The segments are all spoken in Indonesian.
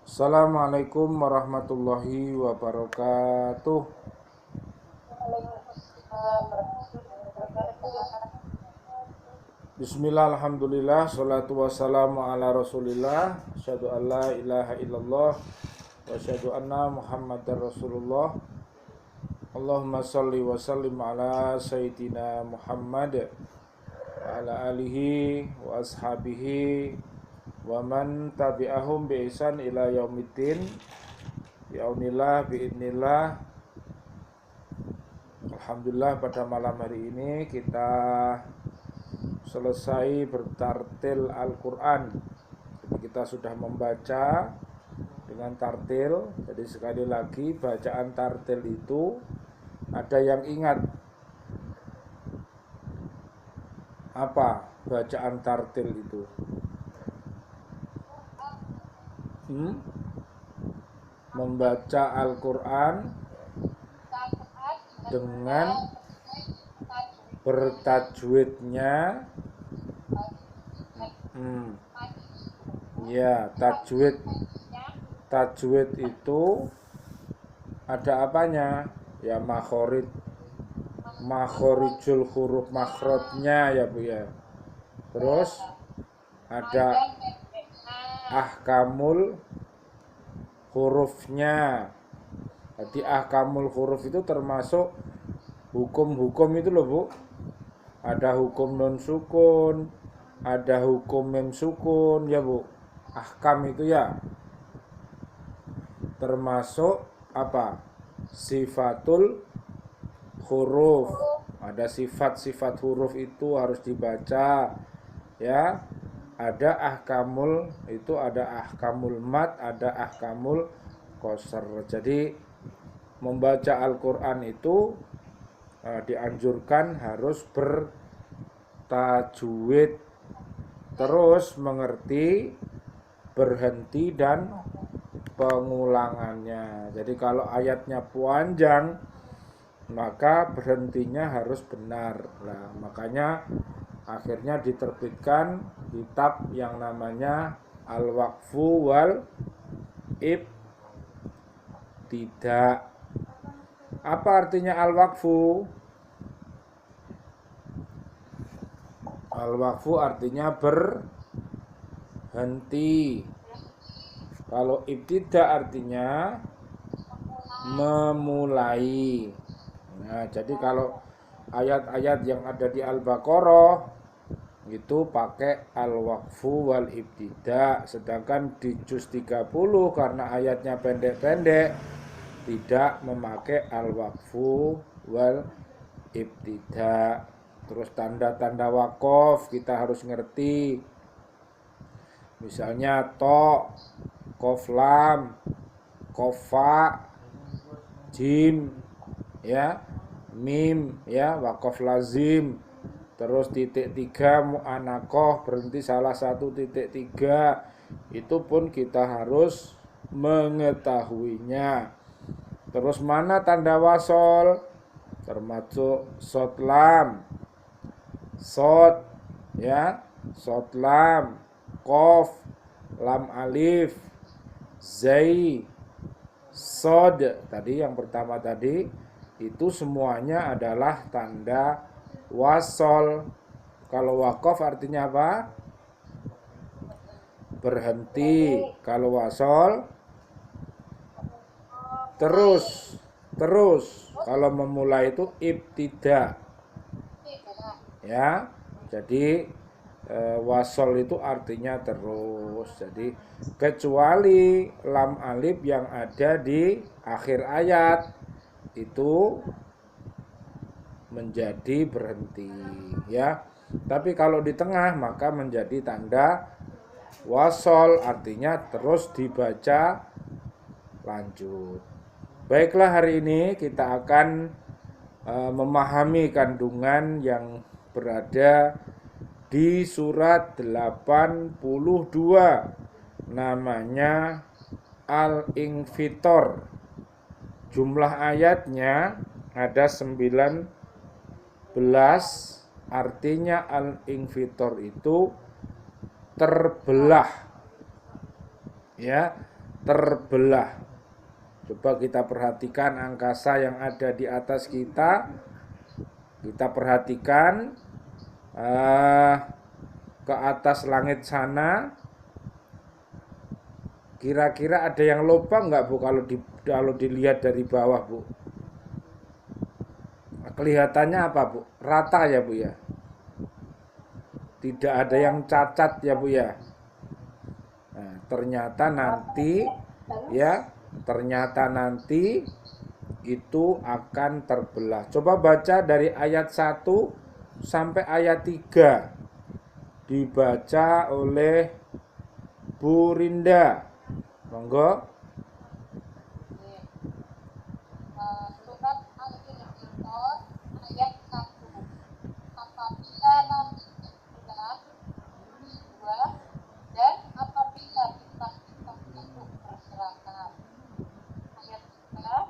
Assalamualaikum warahmatullahi wabarakatuh. Bismillah, alhamdulillah, salatu wassalamu ala rasulillah. Asyhadu an la ilaha illallah wa asyhadu anna muhammadar rasulullah. Allahumma salli wa sallim ala sayyidina Muhammad wa ala alihi wa ashabihi wa man tabi'ahum bi ihsan ila yaumiddin. Bi'aunillah bi'idnillah. Alhamdulillah, pada malam hari ini kita selesai bertartil Al-Quran. Jadi kita sudah membaca dengan tartil. Jadi sekali lagi, bacaan tartil itu ada yang ingat apa bacaan tartil itu? Membaca Al-Quran dengan bertajwidnya. Ya, tajwid itu ada apanya? Ya, makhorijul huruf, makhrajnya ya Bu ya. Terus ada ahkamul hurufnya. Jadi ahkamul huruf itu termasuk hukum-hukum itu loh Bu. Ada hukum non sukun, ada hukum mem sukun ya Bu. Ahkam itu ya termasuk apa? Sifatul huruf. Ada sifat-sifat huruf itu harus dibaca ya. Ada ahkamul, itu ada ahkamul mat, ada ahkamul qasr. Jadi membaca Al-Quran itu dianjurkan harus bertajwid, terus mengerti berhenti dan pengulangannya. Jadi kalau ayatnya panjang maka berhentinya harus benar. Nah, makanya akhirnya diterbitkan kitab yang namanya Al-Waqfu wal Ibtida'. Apa artinya Al-Waqfu? Al-Waqfu artinya berhenti. Kalau Ibtida' artinya memulai. Nah, jadi kalau ayat-ayat yang ada di Al-Baqarah itu pakai Al-Waqfu wal Ibtida'. Sedangkan di juz 30 karena ayatnya pendek-pendek tidak memakai Al-Waqfu wal Ibtida'. Terus tanda-tanda waqaf kita harus ngerti. Misalnya to, qaf lam, kofa, jim ya, mim ya, waqaf lazim. Terus titik 3 mu'anakoh, berhenti salah satu titik 3. Itu pun kita harus mengetahuinya. Terus mana tanda wasol? Termasuk sod lam, sod ya, sod lam, kof, lam alif, zai, sod. Tadi yang pertama tadi itu semuanya adalah tanda wasol. Kalau wakof artinya apa? Berhenti. Kalau wasol terus. Kalau memulai itu ibtida. Ya. Jadi wasol itu artinya terus. Jadi kecuali lam alif yang ada di akhir ayat itu menjadi berhenti ya. Tapi kalau di tengah maka menjadi tanda wasol, artinya terus dibaca lanjut. Baiklah, hari ini kita akan memahami kandungan yang berada di surat 82, namanya Al-Infitor. Jumlah ayatnya ada 19, artinya Al-Infitor itu terbelah ya, terbelah. Coba kita perhatikan angkasa yang ada di atas kita. Kita perhatikan ke atas langit sana. Kira-kira ada yang lubang nggak Bu kalau dilihat dari bawah Bu? Kelihatannya apa Bu? Rata ya Bu ya? Tidak ada yang cacat ya Bu ya? Nah, ternyata nanti itu akan terbelah. Coba baca dari ayat 1 sampai ayat 3. Dibaca oleh Bu Rinda. Monggo. Surat Al-Insyirah ayat 1. Apabila nanti terbelah, 2, dan apabila bintang-bintang itu berserakan. Ayat 3,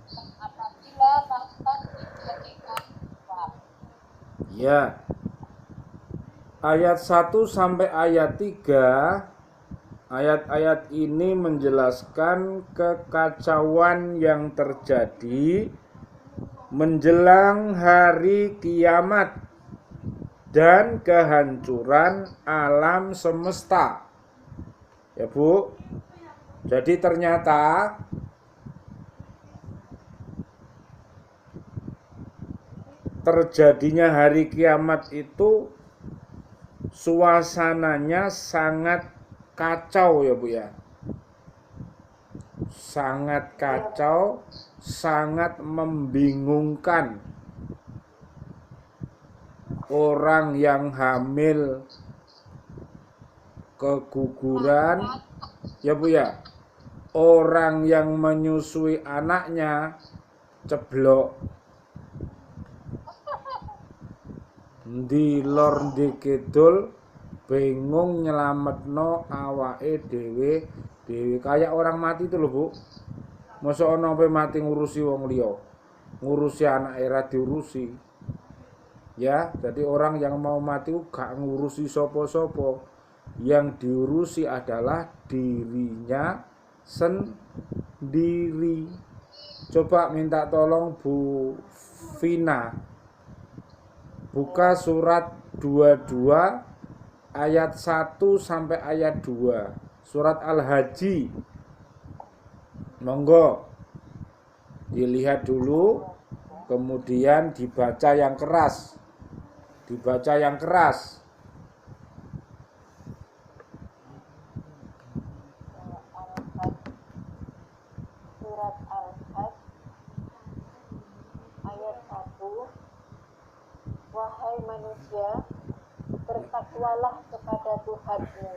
dan apabila lautan dijadikan dua. Ya. Ayat 1 sampai ayat 3, ayat-ayat ini menjelaskan kekacauan yang terjadi menjelang hari kiamat dan kehancuran alam semesta. Ya Bu. Jadi ternyata terjadinya hari kiamat itu suasananya sangat kacau ya Bu ya. Sangat kacau, sangat membingungkan. Orang yang hamil keguguran ya Bu ya. Orang yang menyusui anaknya ceblok. Ndi lor ndi kidul bingung nyelametno awake dhewe kayak orang mati itu loh Bu. Masa ono sampai mati ngurusi wong liya. Ngurusi anak era diurusi. Ya, jadi orang yang mau mati gak ngurusi sopo-sopo. Yang diurusi adalah dirinya sendiri. Coba minta tolong Bu Vina. Buka surat 22 ayat 1 sampai ayat 2. Surat Al-Haji. Monggo. Dilihat dulu, kemudian dibaca yang keras. Dibaca yang keras. Surat Al-Hajj ayat 1. Wahai manusia, bertakwalah kepada Tuhanmu.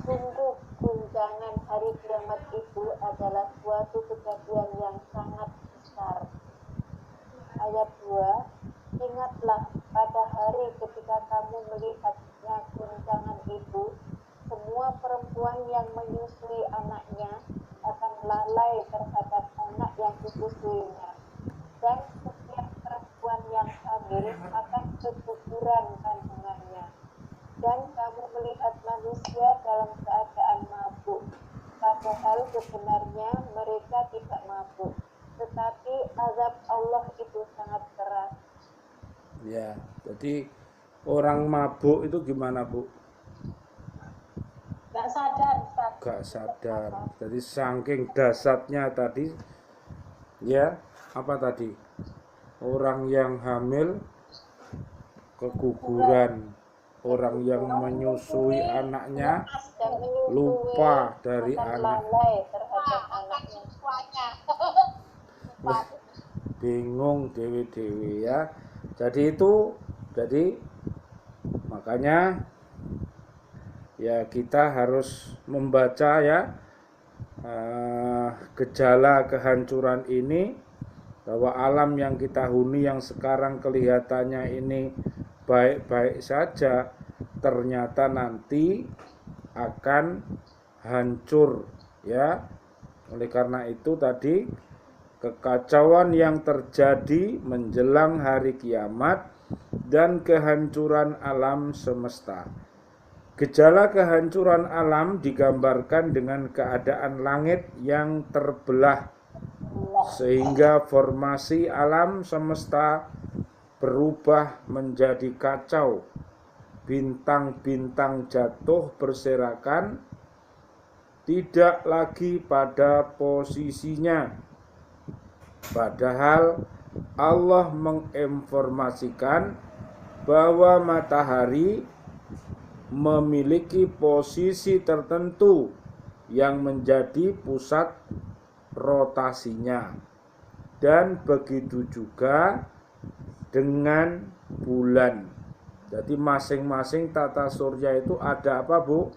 Sungguh guncangan hari kiamat itu adalah suatu kejadian yang sangat besar. Ayat 2. Ingatlah pada hari ketika kamu melihatnya guncangan itu, semua perempuan yang menyusui anaknya akan lalai terhadap anak yang disusuinya, dan setiap perempuan yang hamil akan keguguran kandungannya. Dan kamu melihat manusia dalam keadaan mabuk, padahal sebenarnya mereka tidak mabuk, tetapi azab Allah itu sangat keras. Ya, jadi orang mabuk itu gimana Bu? Gak sadar, Ustaz. Gak sadar. Jadi saking dasarnya tadi, ya apa tadi? Orang yang hamil keguguran, orang yang menyusui anaknya lupa dari anak. Bingung dewi-dewi ya. Jadi makanya ya kita harus membaca ya gejala kehancuran ini, bahwa alam yang kita huni yang sekarang kelihatannya ini baik-baik saja, ternyata nanti akan hancur ya. Oleh karena itu tadi kekacauan yang terjadi menjelang hari kiamat dan kehancuran alam semesta. Gejala kehancuran alam digambarkan dengan keadaan langit yang terbelah sehingga formasi alam semesta berubah menjadi kacau. Bintang-bintang jatuh berserakan, tidak lagi pada posisinya. Padahal Allah menginformasikan bahwa matahari memiliki posisi tertentu yang menjadi pusat rotasinya. Dan begitu juga dengan bulan. Jadi masing-masing tata surya itu ada apa, Bu?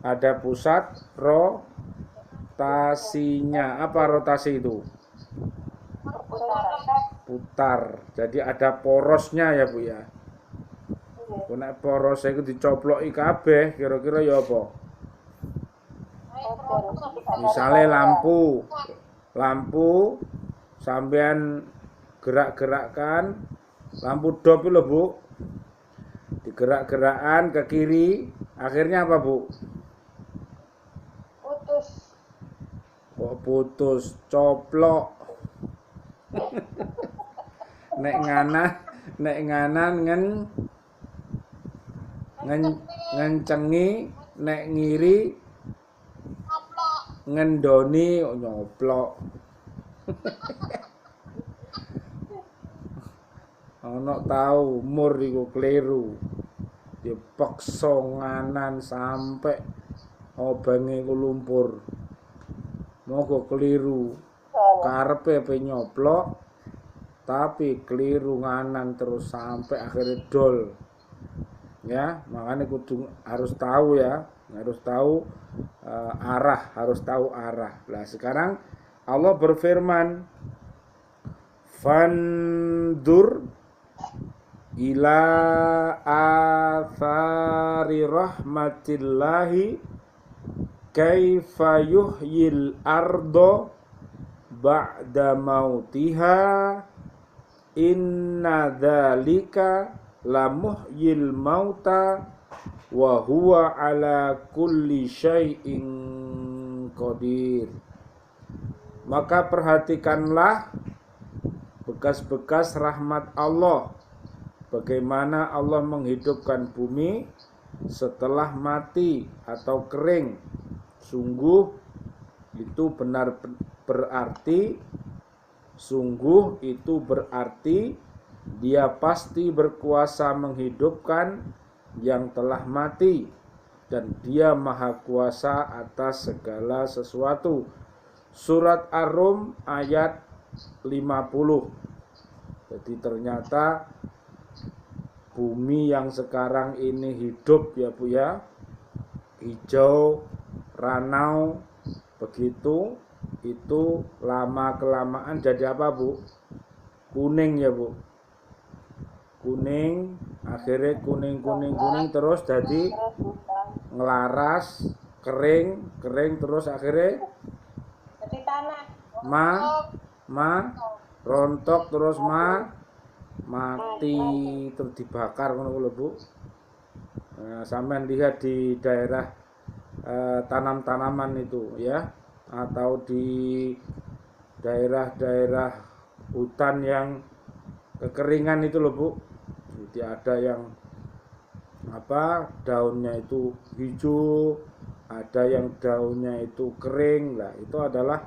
Ada pusat rotasinya. Apa rotasi itu? Putar. Jadi ada porosnya ya, Bu ya. Nek poros iku dicoploki kabeh, kira-kira ya apa? Misalnya lampu sampean gerak-gerakkan lampu dop lho, Bu. Digerak-gerakkan ke kiri, akhirnya apa, Bu? Putus. Kok putus, coplok. Nek nganan ngencengi, nek ngiri ngendoni nyoplok. Ana tau umur iku kleru. Dipaksa nganan sampai obange ku lumpur. Moga keliru. Karepe pe nyoplok tapi keliru nganan terus sampai akhirnya dol. Ya, makanya kudu harus tahu ya, harus tahu arah, harus tahu arah. Nah, sekarang Allah berfirman, "Fandur ila athari rahmatillahi kaifa yuhyil ardo ba'da mautiha inna dzalika lamuhyil mauta wa huwa ala kulli syai'in qadir." Maka perhatikanlah bekas-bekas rahmat Allah, bagaimana Allah menghidupkan bumi setelah mati atau kering. Sungguh itu berarti Dia pasti berkuasa menghidupkan yang telah mati, dan Dia maha kuasa atas segala sesuatu. Surat Ar-Rum ayat 50. Jadi ternyata bumi yang sekarang ini hidup ya, Bu ya, hijau, ranau, begitu, itu lama-kelamaan jadi apa, Bu? Kuning ya, Bu. Kuning, akhirnya kuning terus jadi ngelaras, kering terus akhirnya Jadi tanah. rontok terus mati terus dibakar ngono lho, Bu. Nah, sampean lihat di daerah tanam-tanaman itu ya, atau di daerah-daerah hutan yang kekeringan itu loh, Bu. Jadi ada yang daunnya itu hijau, ada yang daunnya itu kering. Lah, itu adalah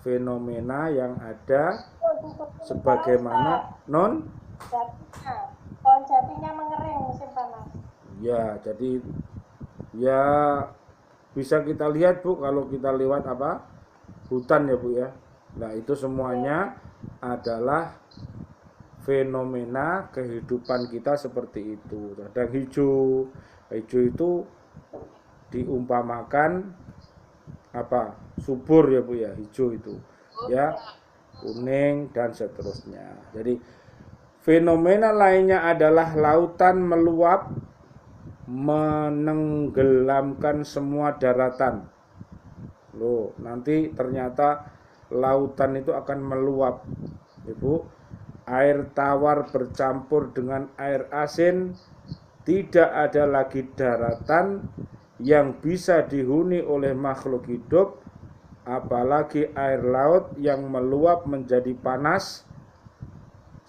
fenomena yang ada sebagaimana Pohon jatinya mengering musim panas. Ya, jadi ya bisa kita lihat, Bu, kalau kita lewat hutan ya, Bu ya. Nah, itu semuanya adalah fenomena kehidupan kita seperti itu. Kadang hijau itu diumpamakan subur ya, Bu ya, hijau itu ya, kuning dan seterusnya. Jadi fenomena lainnya adalah lautan meluap menenggelamkan semua daratan. Loh, nanti ternyata lautan itu akan meluap, Ibu. Air tawar bercampur dengan air asin tidak ada lagi daratan yang bisa dihuni oleh makhluk hidup, apalagi air laut yang meluap menjadi panas.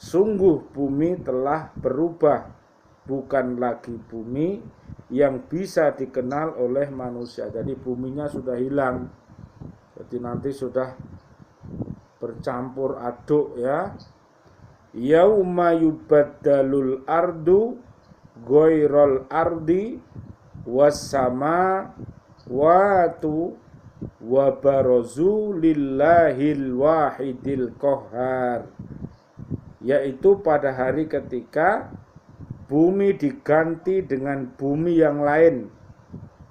Sungguh bumi telah berubah, bukan lagi bumi yang bisa dikenal oleh manusia. Jadi buminya sudah hilang. Jadi nanti sudah bercampur aduk ya. Yauma yubaddalul ardu ghairul ardi wassama watu wabarazu lillahil wahidil qahhar, yaitu pada hari ketika bumi diganti dengan bumi yang lain,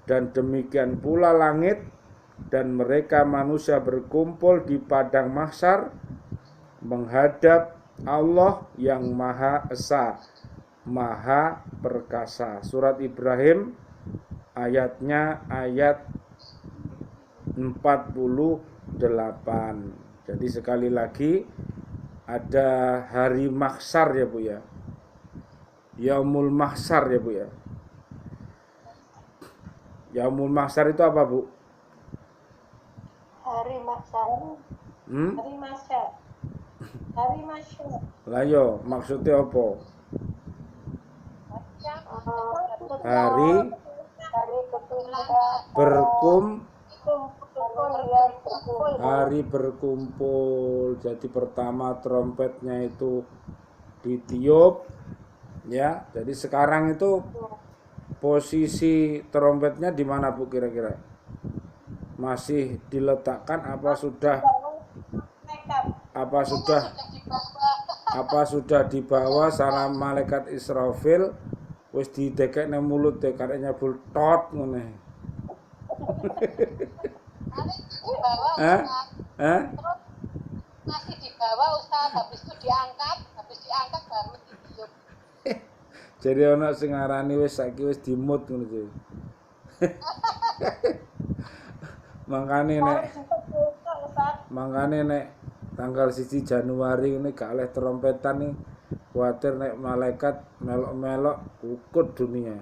dan demikian pula langit, dan mereka manusia berkumpul di padang mahsyar menghadap Allah yang Maha Esa, Maha Perkasa. Surat Ibrahim ayatnya ayat 48. Jadi sekali lagi ada hari mahsyar ya Bu ya. Yaumul mahsyar ya Bu ya. Yaumul mahsyar itu apa Bu? Hari mahsyar. Hari mahsyar. Hari mahsyar. Lah yo, maksudnya apa? Hari hari berkumpul. Jadi pertama trompetnya itu ditiup ya. Jadi sekarang itu posisi trompetnya di mana Bu kira-kira? Masih diletakkan apa sudah dibawa sama malaikat Israfil wis didekekne mulut karena bultot ngene. Masih dibawa Ustaz, habis itu diangkat baru ditiup. Jadi ana sing ngarani wis saiki wis dimut ngono iki. Mangkane nek tanggal 1 Januari ini gak oleh trompetan nih, khawatir nek malaikat melok-melok ukut dunia.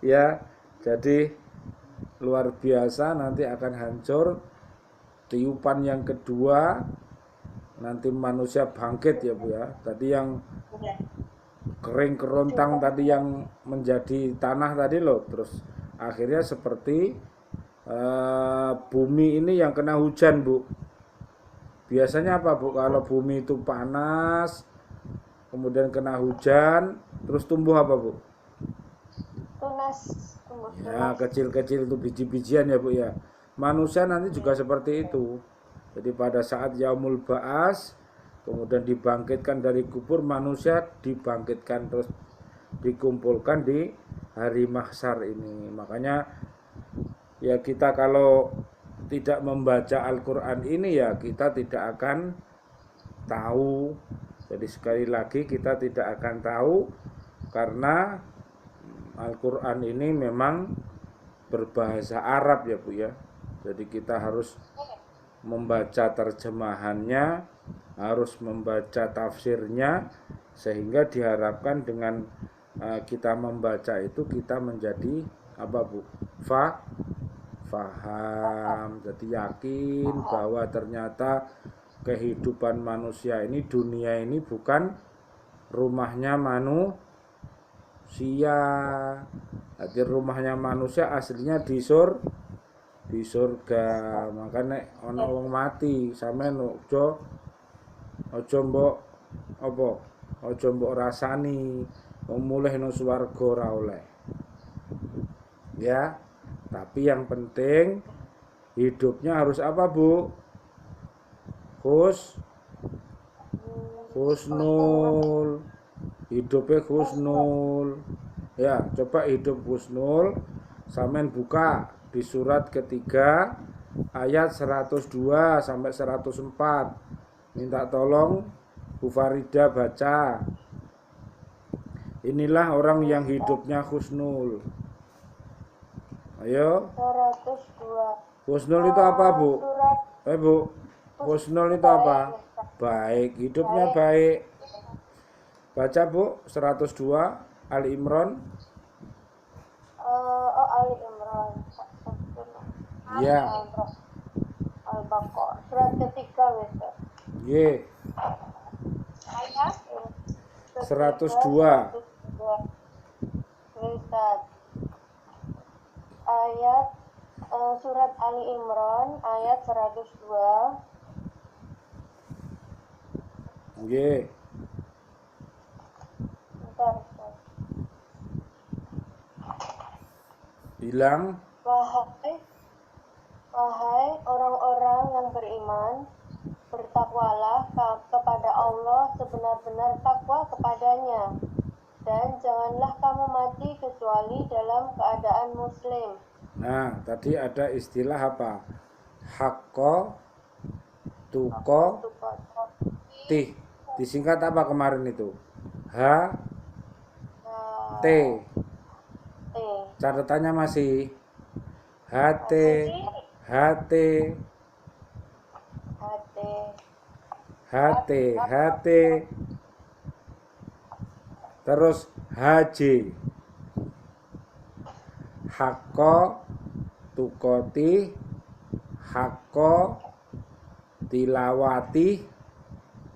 Ya, jadi luar biasa, nanti akan hancur. Tiupan yang kedua nanti manusia bangkit ya Bu ya. Tadi yang kering kerontang tadi yang menjadi tanah tadi loh, terus akhirnya seperti bumi ini yang kena hujan Bu. Biasanya apa Bu kalau bumi itu panas kemudian kena hujan terus tumbuh apa Bu? Tunas. Ya kecil-kecil itu biji-bijian ya Bu ya. Manusia nanti juga seperti itu. Jadi pada saat Yaumul Ba'as kemudian dibangkitkan dari kubur, manusia dibangkitkan terus dikumpulkan di hari mahsyar ini. Makanya ya kita kalau tidak membaca Al-Quran ini ya kita tidak akan tahu. Jadi sekali lagi kita tidak akan tahu karena Al-Quran ini memang berbahasa Arab ya Bu ya. Jadi kita harus membaca terjemahannya, harus membaca tafsirnya, sehingga diharapkan dengan kita membaca itu kita menjadi apa Bu? Faham. Jadi yakin bahwa ternyata kehidupan manusia ini, dunia ini bukan rumahnya manusia. Jadi rumahnya manusia aslinya di surga. Makanya ana wong mati sampean aja mbok rasani wong mulih nang swarga ora oleh. Ya. Tapi yang penting hidupnya harus apa Bu? Husnul. Hidupnya husnul. Ya, coba hidup husnul. Sampean buka di surat ketiga ayat 102 sampai 104. Minta tolong Bu Farida baca. Inilah orang yang hidupnya husnul. Ayo. 102. Husnul itu apa Bu? Bu, husnul itu apa? Baik, hidupnya baik. Baca Bu, 102 Ali Imran. Ali Imran. Ya. Al-Baqarah. Surat ketiga, Mister. Y. Ayat 102. Ustaz. Ayat surat Ali Imran ayat 102. Y. Bentar, Ustaz. Bilang. Wahai orang-orang yang beriman, bertakwalah kepada Allah sebenar-benar takwa kepadanya, dan janganlah kamu mati kecuali dalam keadaan muslim. Nah, tadi ada istilah apa? Hakko, tuko, tih. Disingkat apa kemarin itu? H, T. Catatannya masih HT, HT, HT, HT. Terus HJ. Hakko, tukoti, hakko, tilawati,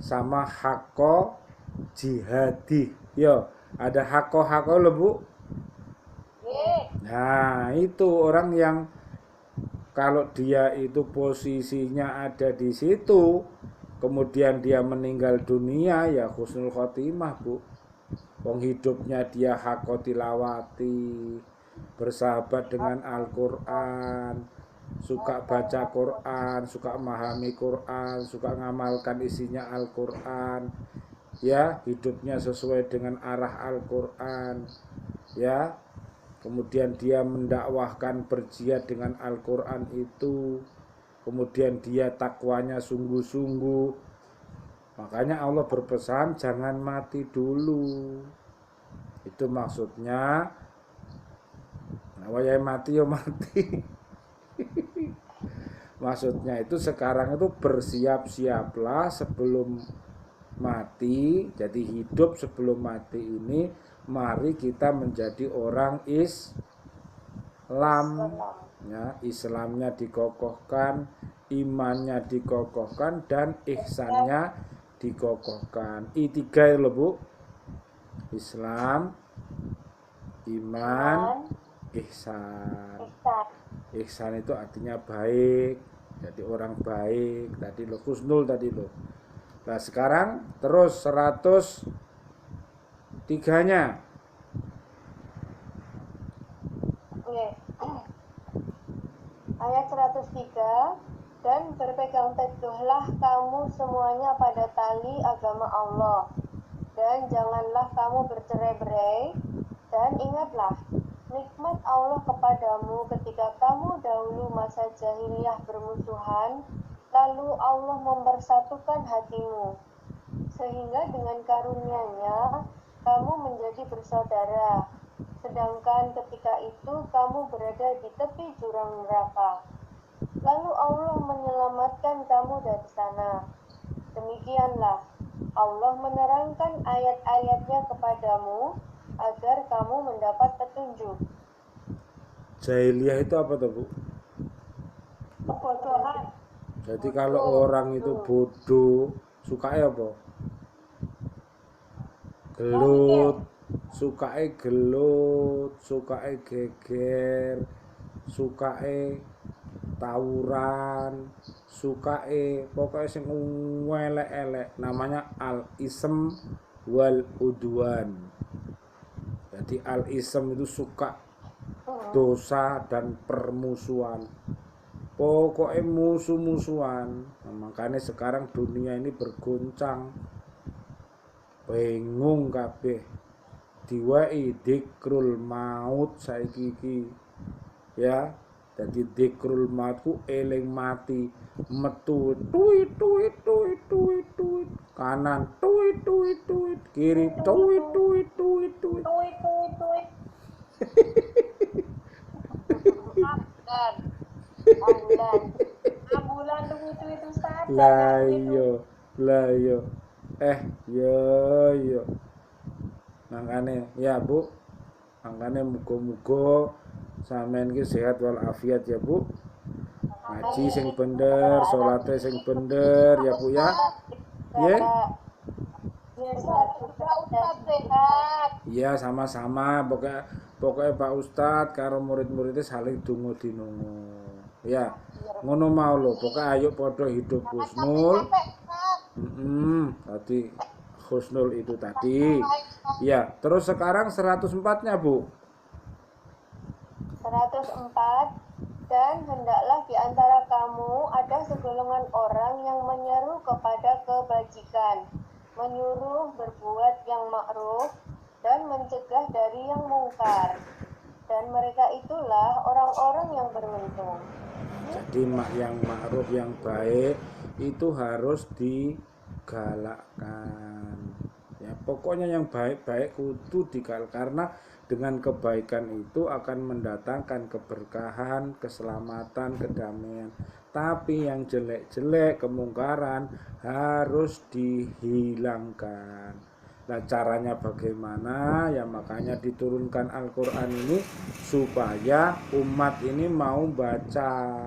sama hakko, jihadi. Yo, ada hakko loh Bu. Nah, itu orang yang kalau dia itu posisinya ada di situ, kemudian dia meninggal dunia, ya husnul khotimah Bu. Wong hidupnya dia hakko tilawati, bersahabat dengan Al-Quran, suka baca Quran, suka memahami Quran, suka ngamalkan isinya Al-Quran, ya hidupnya sesuai dengan arah Al-Quran, ya. Kemudian dia mendakwahkan berjihad dengan Al-Quran itu, kemudian dia takwanya sungguh-sungguh. Makanya Allah berpesan jangan mati dulu. Itu maksudnya wayai mati ya mati. Maksudnya itu sekarang itu bersiap-siaplah sebelum mati. Jadi hidup sebelum mati ini, mari kita menjadi orang Islam. Ya, Islamnya dikokohkan, imannya dikokohkan, dan ihsannya dikokohkan. I3 loh Bu. Islam, iman, ihsan. Ihsan itu artinya baik, jadi orang baik. Tadi lo husnul tadi lo. Nah sekarang terus 103-nya. Ayat 103. Dan berpegang teguhlah kamu semuanya pada tali agama Allah, dan janganlah kamu bercerai-berai, dan ingatlah nikmat Allah kepadamu ketika kamu dahulu masa jahiliyah bermusuhan, lalu Allah mempersatukan hatimu, sehingga dengan karunia-Nya kamu menjadi bersaudara, sedangkan ketika itu kamu berada di tepi jurang neraka. Lalu Allah menyelamatkan kamu dari sana. Demikianlah Allah menerangkan ayat-ayatnya kepadamu agar kamu mendapat petunjuk. Jahiliyah itu apa tuh Bu? Kebodohan. Jadi kalau orang itu bodoh, sukanya apa? Gelut, sukanya geger, sukanya tawuran, sukanya pokoknya sing elek-elek, namanya al-ism wal udwan. Jadi al-ism itu suka dosa dan permusuhan, pokoknya musuh-musuhan. Nah, makanya sekarang dunia ini berguncang, bingung kabeh, diwai dikrul maut saiki iki, ya. Jadi dikrul maut ku eling mati, metu tuit kanan tuit kiri tuit Ambulan itu Ustaz. lah yo yo Makanya ya Bu, makanya muga-muga sampean ki sehat walafiat ya Bu. Ngaji sing bener, salate sing bener ya Bu ya. Nggih. Biar Sehat selalu juga Ustaz, sehat. Iya sama-sama, pokoknya Pak Ustadz karo murid-muridnya saling dungo dinungo. Ya, ngono mau lho, pokoknya ayo podo hidup Jangan husnul. capek-capek Ustaz. Tadi husnul itu tadi. Ya, terus sekarang 104-nya Bu. 104. Dan hendaklah di antara kamu ada segolongan orang yang menyeru kepada kebajikan, menyuruh berbuat yang ma'ruf, dan mencegah dari yang mungkar. Dan mereka itulah orang-orang yang beruntung. Jadi yang ma'ruf yang baik itu harus digalakkan. Ya, pokoknya yang baik-baik kudu digalak karena dengan kebaikan itu akan mendatangkan keberkahan, keselamatan, kedamaian. Tapi yang jelek-jelek, kemungkaran harus dihilangkan. Nah, caranya bagaimana? Ya makanya diturunkan Al-Qur'an ini supaya umat ini mau baca.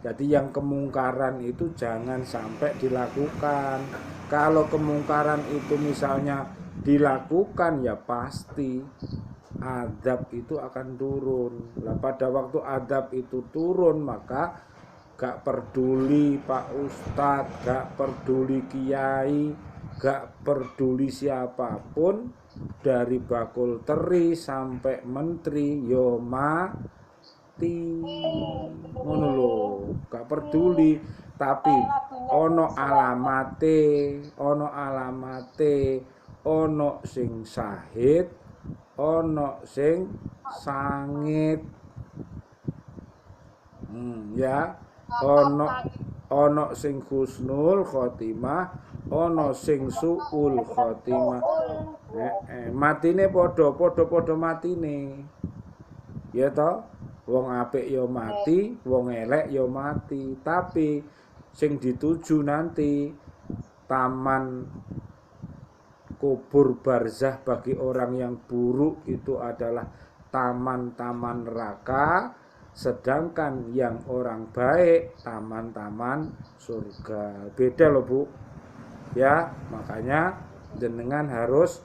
Jadi yang kemungkaran itu jangan sampai dilakukan. Kalau kemungkaran itu misalnya dilakukan ya pasti adab itu akan turun. Nah, pada waktu adab itu turun maka gak peduli Pak Ustadz, gak peduli Kiai, gak peduli siapapun dari bakul teri sampai menteri yo mati ngono lho, gak peduli tapi ono alamate ono sing syahid ono sing sangit ya ono sing husnul khotimah ono sing suul khotimah matine podo matine ya toh wong apik ya mati wong elek ya mati tapi sing dituju nanti taman kubur barzah bagi orang yang buruk itu adalah taman-taman neraka, sedangkan yang orang baik taman-taman surga. Beda loh Bu. Ya, makanya jenengan harus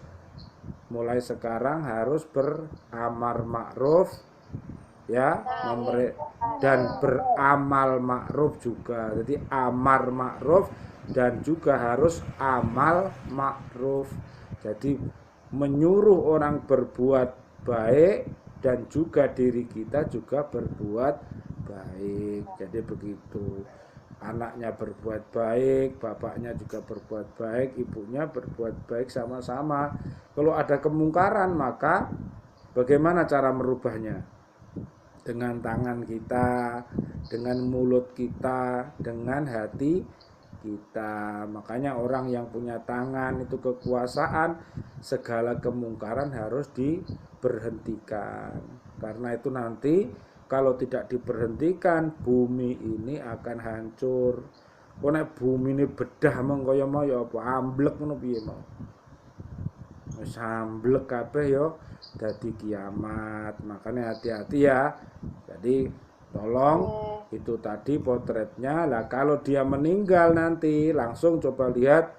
mulai sekarang harus beramar ma'ruf ya, dan beramal ma'ruf juga. Jadi amar ma'ruf dan juga harus amal ma'ruf. Jadi menyuruh orang berbuat baik dan juga diri kita juga berbuat baik. Jadi begitu. Anaknya berbuat baik, bapaknya juga berbuat baik, ibunya berbuat baik sama-sama. Kalau ada kemungkaran maka bagaimana cara merubahnya? Dengan tangan kita, dengan mulut kita, dengan hati kita. Makanya orang yang punya tangan itu kekuasaan, segala kemungkaran harus diberhentikan. Karena itu nanti kalau tidak diberhentikan bumi ini akan hancur. Kok nek bumi ini bedah mengko ya mau ya apa amblek ngono piye mau. Wis amblek kabeh ya dadi kiamat. Makanya hati-hati ya. Jadi tolong itu tadi potretnya. Lah kalau dia meninggal nanti langsung coba lihat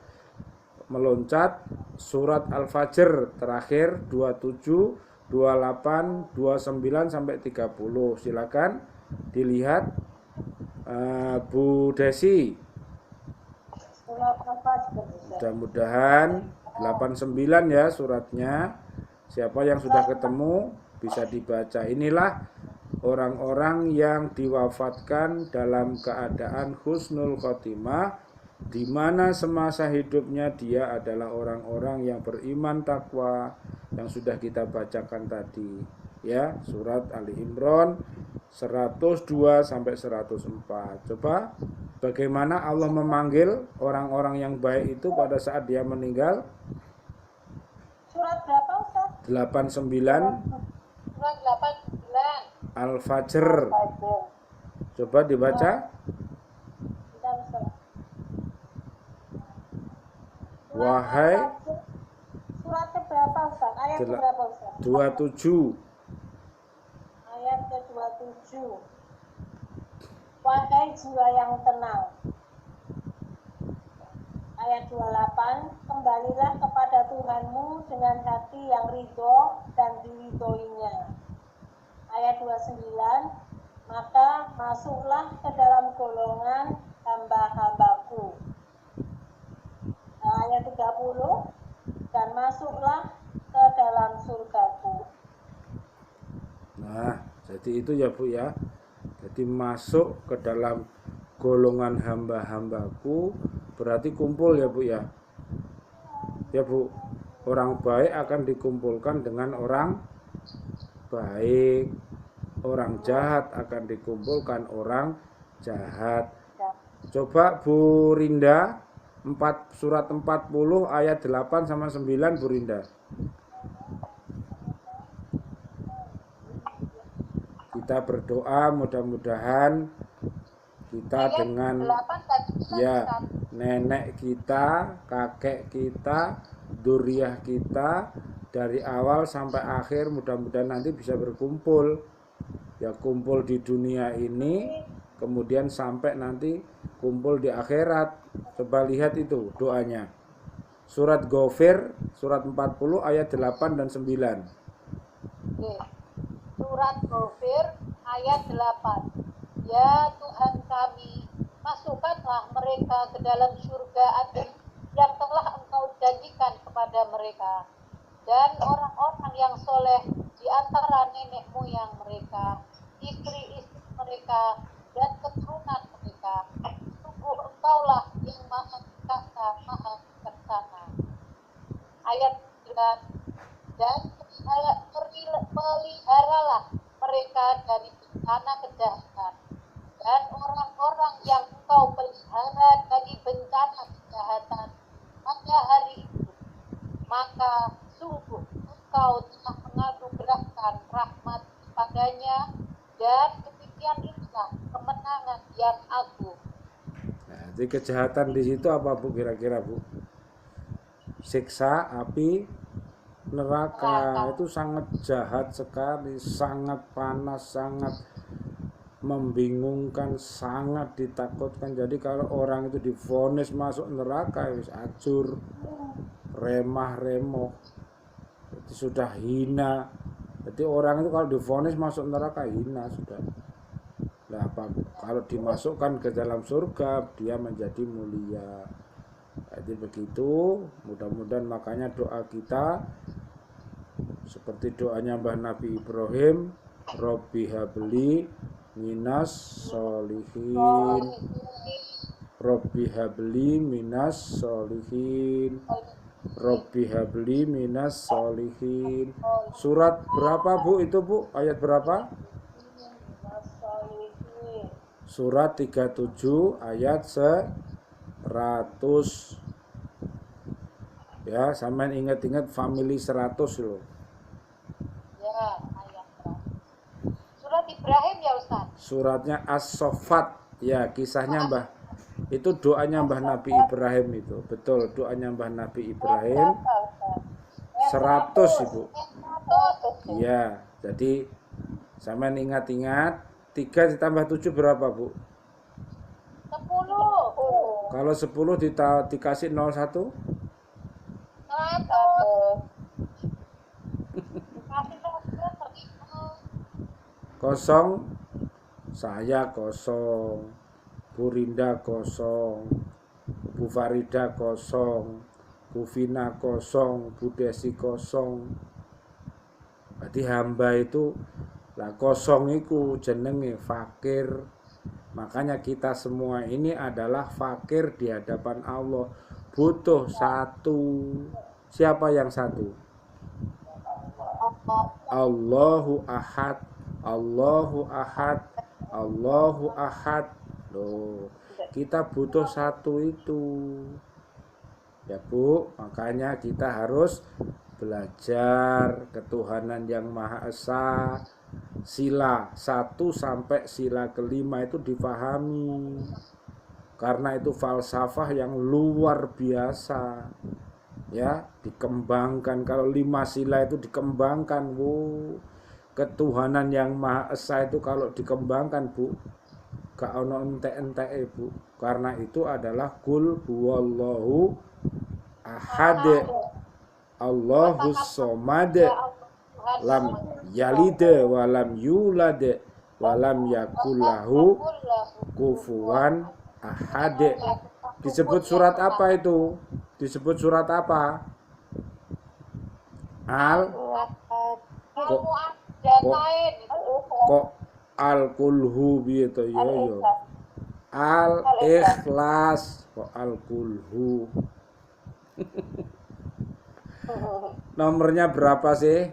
meloncat surat Al-Fajr terakhir 27, 28, 29 sampai 30. Silakan dilihat Bu Desi. Mudah-mudahan 89 ya suratnya. Siapa yang sudah ketemu bisa dibaca. Inilah orang-orang yang diwafatkan dalam keadaan husnul khotimah, di mana semasa hidupnya dia adalah orang-orang yang beriman takwa yang sudah kita bacakan tadi ya, surat Ali Imran 102 sampai 104. Coba bagaimana Allah memanggil orang-orang yang baik itu pada saat dia meninggal? Surat berapa Ustaz? 89 Surat 89. Al-Fajr. Coba dibaca. Bentar, Ustaz. Wahai Surat berapa Ustaz? Ayat berapa Ustaz? 27. Ayat ke-27. Wahai jiwa yang tenang. Ayat 28, kembalilah kepada Tuhanmu dengan hati yang ridho dan diridhoinya. Ayat 29, maka masuklah ke dalam golongan hamba-hambaku. Ayat 30, dan masuklah ke dalam surgaku. Nah, jadi itu ya Bu ya. Jadi masuk ke dalam golongan hamba-hambaku berarti kumpul ya Bu ya. Ya Bu, orang baik akan dikumpulkan dengan orang baik. Orang jahat akan dikumpulkan orang jahat. Coba Bu Rinda, surat 40 ayat 8 sama 9 Bu Rinda. Kita berdoa mudah-mudahan kita dengan ya nenek kita, kakek kita, dzurriyyah kita dari awal sampai akhir mudah-mudahan nanti bisa berkumpul. Ya kumpul di dunia ini kemudian sampai nanti kumpul di akhirat. Coba lihat itu doanya. Surat Ghafir surat 40 ayat 8 dan 9. Oke. Surat Ghafir ayat 8. Ya Tuhan kami, masukkanlah mereka ke dalam surga Adil yang telah Engkau janjikan kepada mereka, dan orang-orang yang soleh di antara nenek moyang mereka, istri-istri mereka, dan keturunan mereka. Sungguh Engkaulah yang maha perkasa, maha bijaksana. Ayat 9. Dan peliharalah mereka dari bencana kejahatan, dan orang-orang yang Engkau pelihara dari bencana kejahatan pada hari itu, maka sungguh Engkau telah menganugerahkan rahmat kepadanya, dan demikian itulah kemenangan yang agung. Nah, jadi kejahatan di situ apa Bu kira-kira Bu? Siksa api neraka itu sangat jahat sekali, sangat panas, sangat membingungkan, sangat ditakutkan. Jadi kalau orang itu divonis masuk neraka wis acur, remah remoh, jadi sudah hina. Jadi orang itu kalau divonis masuk neraka hina sudah. Nah, apa kalau dimasukkan ke dalam surga dia menjadi mulia. Jadi begitu, mudah-mudahan makanya doa kita seperti doanya Mbah Nabi Ibrahim, Robbi habli minas solihin, Robbi habli minas solihin, Robbi habli minas solihin. Surat berapa Bu itu Bu? Ayat berapa? Surat 37 ayat 100. Ya, sampean ingat-ingat family 100 loh. Ya, ayat 100. Surat Ibrahim ya Ustaz? Suratnya As-Saffat. Ya, kisahnya Mbah. Itu doanya Mbah Nabi Ibrahim itu. Betul, doanya Mbah Nabi Ibrahim. 100 Ibu. 100. Ya, jadi sampean ingat-ingat 3 ditambah 7 berapa Bu? 10. Kalau 10 dikasih 01? 100. Kasih 100. Kosong, saya kosong, Bu Rinda kosong, Bu Farida kosong, Bu Vina kosong, Bu Desi kosong. Berarti hamba itu lah kosong itu jenenge fakir. Makanya kita semua ini adalah fakir di hadapan Allah. Butuh satu. Siapa yang satu? Allahu Ahad. Allahu Ahad. Allahu Ahad. Loh, kita butuh satu itu. Ya Bu, makanya kita harus belajar ketuhanan yang Maha Esa. Sila 1 sampai sila kelima itu dipahami. Karena itu falsafah yang luar biasa. ya, dikembangkan. Kalau 5 sila itu dikembangkan, Bu. Ketuhanan yang Maha Esa itu kalau dikembangkan, Bu, gak ono entek-enteke, Bu. Karena itu adalah kul huwallahu ahad, Allahus somad, lam yalid wa lam yulad wa lam yakul lahu kufuwan ahad. Disebut surat apa itu? Disebut surat apa? Kok kok al kulhu gitu yo. Al ikhlas kok al kulhu. Nomornya berapa sih?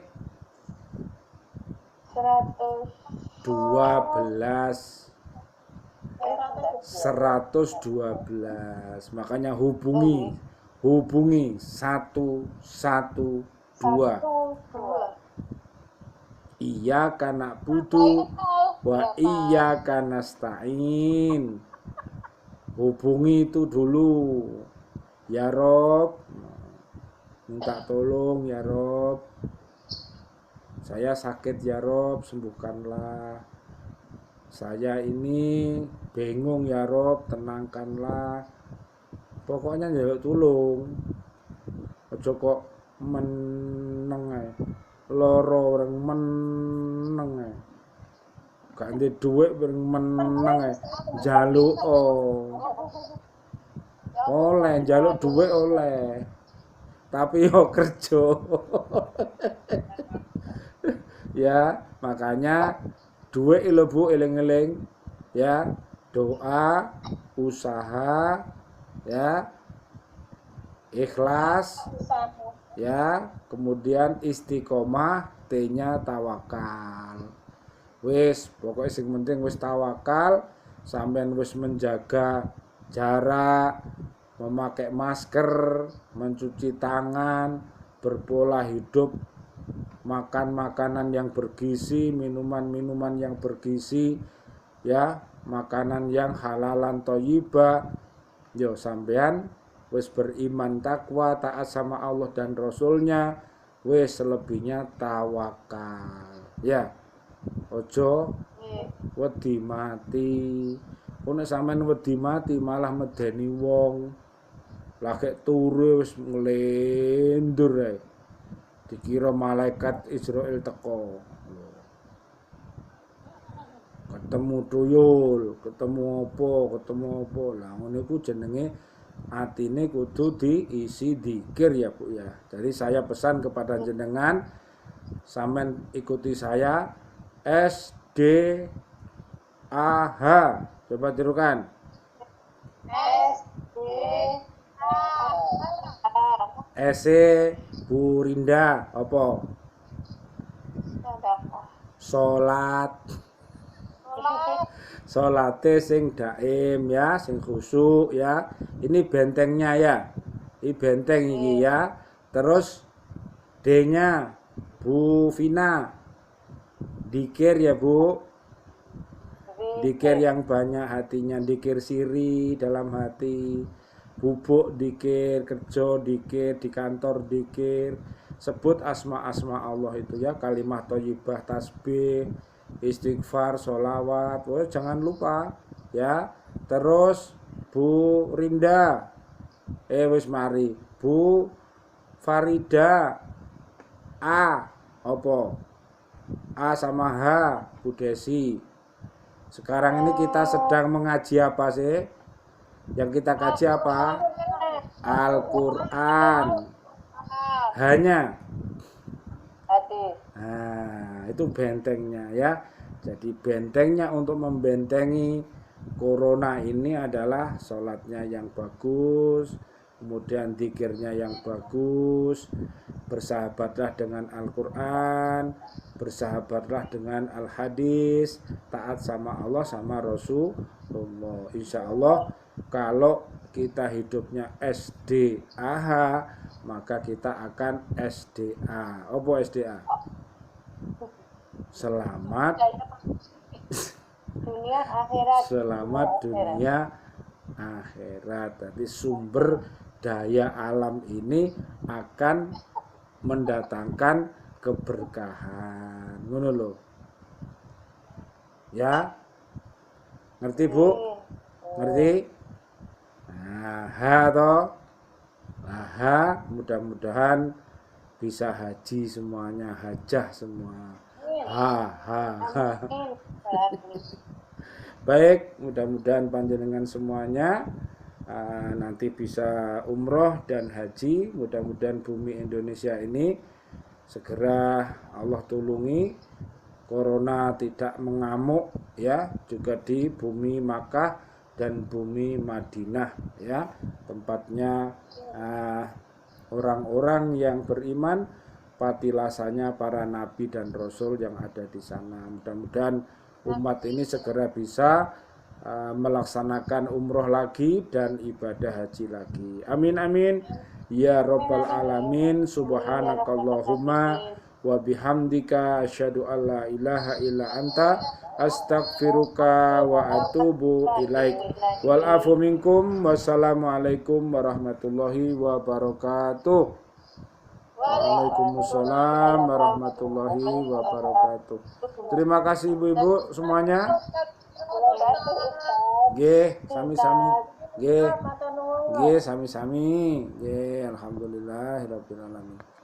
12. 112. Makanya hubungi 112. Iyyaka na'budu wa iyyaka nasta'in. Hubungi itu dulu. Ya Rob, minta tolong ya Rob. Saya sakit ya Rob, sembuhkanlah. Saya ini bingung ya Rob, tenangkanlah. Pokoknya njaluk tulung. Aja kok meneng ae. Loro orang meneng ae. Gak ndek dhuwit bareng meneng ae. Njaluk oleh, njaluk dhuwit oleh. Tapi yo kerja. Ya, makanya duit lho Bu, eling-eling ya, doa, usaha ya, ikhlas ya, kemudian istiqomah, T-nya tawakal. Wis, pokoknya sing penting wis tawakal, sampean wis menjaga jarak, memakai masker, mencuci tangan, berpola hidup, makan makanan yang bergizi, minuman-minuman yang bergizi, ya, makanan yang halalan thayyibah. Yo sampean wis beriman takwa, taat sama Allah dan Rasulnya, wis selebihnya tawakal. Ya, ojo wedi mati. Ono sampean wedi mati malah medeni wong. Lagi turu wis nglendur ae. Dikira malaikat Israel teko. Ketemu tuyul, ketemu apa. Lah ngono iku jenenge atine kudu diisi dzikir ya Bu ya. Jadi saya pesan kepada jenengan, sampean ikuti saya SD AH. Coba tirukan. Ese Bu Rinda apa? Salat. Salate sing daim ya, sing khusyuk ya. Ini bentengnya ya. Ini benteng ini ya. Terus D-nya Bu Vina. Dikir ya Bu. Dikir yang banyak hatinya, dikir siri dalam hati. Bubuk dikir, kerja dikir, di kantor dikir. Sebut asma-asma Allah itu ya, kalimah thayyibah, tasbih, istighfar, sholawat. Oh, jangan lupa ya. Terus Bu Rinda, wis mari. Bu Farida, A apa? A sama H, Bu Desi. Sekarang ini kita sedang mengaji apa sih? Yang kita kaji apa? Al-Quran. Hanya nah, itu bentengnya ya. Jadi bentengnya untuk membentengi corona ini adalah sholatnya yang bagus, kemudian dzikirnya yang bagus, bersahabatlah dengan Al-Quran, bersahabatlah dengan Al-Hadis, taat sama Allah sama Rasulullah. Insya Allah kalau kita hidupnya SDAH, maka kita akan SDA. Apa SDA? Selamat dunia akhirat. Selamat dunia akhirat. Tadi sumber daya alam ini akan mendatangkan keberkahan. Ngono lho. Ya. Ngerti, Bu? Ngerti? Nah, mudah-mudahan bisa haji semuanya, hajah semua. Baik, mudah-mudahan panjenengan semuanya nanti bisa umroh dan haji. Mudah-mudahan bumi Indonesia ini segera Allah tulungi, corona tidak mengamuk ya, juga di bumi Makkah dan bumi Madinah ya, tempatnya orang-orang yang beriman, patilasanya para nabi dan rasul yang ada di sana. Mudah-mudahan umat ini segera bisa melaksanakan umroh lagi dan ibadah haji lagi. Amin amin ya rabbal alamin. Subhanakallahumma wa bihamdika asyhadu alla ilaha illa anta astaghfiruka wa atubu ilaik. Wal afu minkum. Wassalamualaikum warahmatullahi wabarakatuh. Waalaikumsalam warahmatullahi wabarakatuh. Terima kasih ibu-ibu semuanya. Nggih, sami-sami. Nggih. Nggih, sami-sami. Nggih, alhamdulillahirabbil alamin.